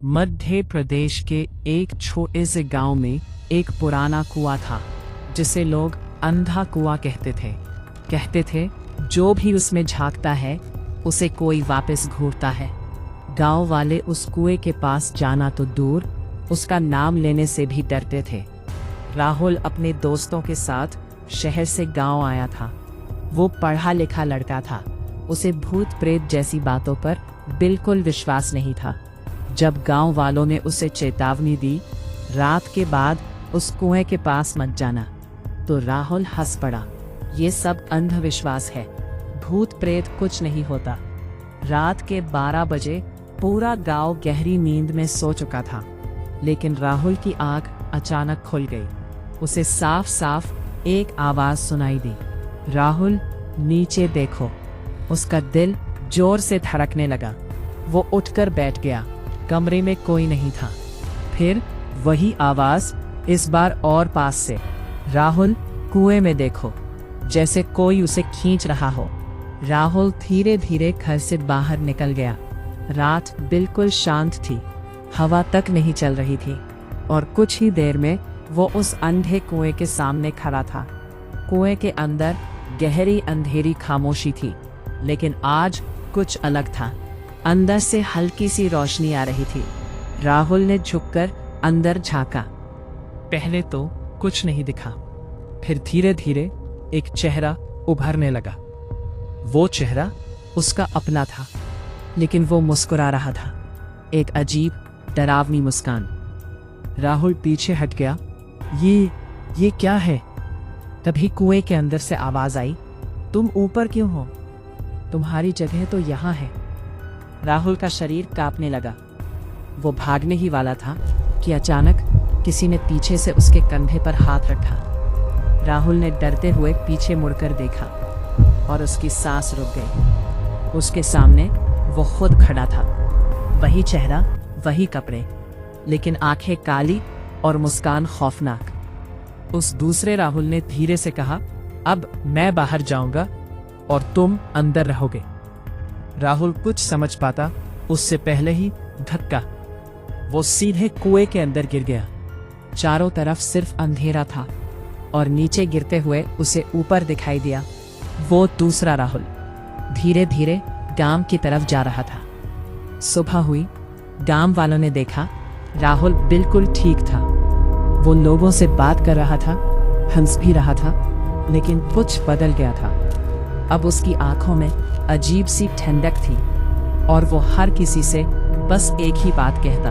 मध्य प्रदेश के एक छोटे से गांव में एक पुराना कुआं था जिसे लोग अंधा कुआं कहते थे जो भी उसमें झांकता है उसे कोई वापस घूरता है। गांव वाले उस कुएं के पास जाना तो दूर, उसका नाम लेने से भी डरते थे। राहुल अपने दोस्तों के साथ शहर से गांव आया था। वो पढ़ा लिखा लड़का था। उसे भूत प्रेत जैसी बातों पर बिल्कुल विश्वास नहीं था। जब गांव वालों ने उसे चेतावनी दी, रात के बाद उस कुएं के पास मत जाना, तो राहुल हंस पड़ा। ये सब अंधविश्वास है, भूत प्रेत कुछ नहीं होता। रात के 12 बजे पूरा गांव गहरी नींद में सो चुका था, लेकिन राहुल की आंख अचानक खुल गई। उसे साफ साफ एक आवाज सुनाई दी, राहुल नीचे देखो। उसका दिल जोर से धड़कने लगा। वो उठकर बैठ गया। कमरे में कोई नहीं था। फिर वही आवाज, इस बार और पास से, राहुल कुएं में देखो, जैसे कोई उसे खींच रहा हो। राहुल धीरे धीरे घर से बाहर निकल गया। रात बिल्कुल शांत थी, हवा तक नहीं चल रही थी, और कुछ ही देर में वो उस अंधे कुएं के सामने खड़ा था। कुएं के अंदर गहरी अंधेरी खामोशी थी, लेकिन आज कुछ अलग था। अंदर से हल्की सी रोशनी आ रही थी। राहुल ने झुककर अंदर झांका। पहले तो कुछ नहीं दिखा, फिर धीरे धीरे एक चेहरा उभरने लगा। वो चेहरा उसका अपना था, लेकिन वो मुस्कुरा रहा था, एक अजीब डरावनी मुस्कान। राहुल पीछे हट गया। ये क्या है? तभी कुएं के अंदर से आवाज आई, तुम ऊपर क्यों हो? तुम्हारी जगह तो यहाँ है। राहुल का शरीर कांपने लगा। वो भागने ही वाला था कि अचानक किसी ने पीछे से उसके कंधे पर हाथ रखा। राहुल ने डरते हुए पीछे मुड़कर देखा और उसकी सांस रुक गई। उसके सामने वो खुद खड़ा था, वही चेहरा, वही कपड़े, लेकिन आंखें काली और मुस्कान खौफनाक। उस दूसरे राहुल ने धीरे से कहा, अब मैं बाहर जाऊंगा और तुम अंदर रहोगे। राहुल कुछ समझ पाता उससे पहले ही धक्का, वो सीधे कुएं के अंदर गिर गया। चारों तरफ सिर्फ अंधेरा था और नीचे गिरते हुए उसे ऊपर दिखाई दिया वो दूसरा राहुल धीरे धीरे गांव की तरफ जा रहा था। सुबह हुई। गांव वालों ने देखा राहुल बिल्कुल ठीक था। वो लोगों से बात कर रहा था, हंस भी रहा था, लेकिन कुछ बदल गया था। अब उसकी आंखों में अजीब सी ठंडक थी और वो हर किसी से बस एक ही बात कहता,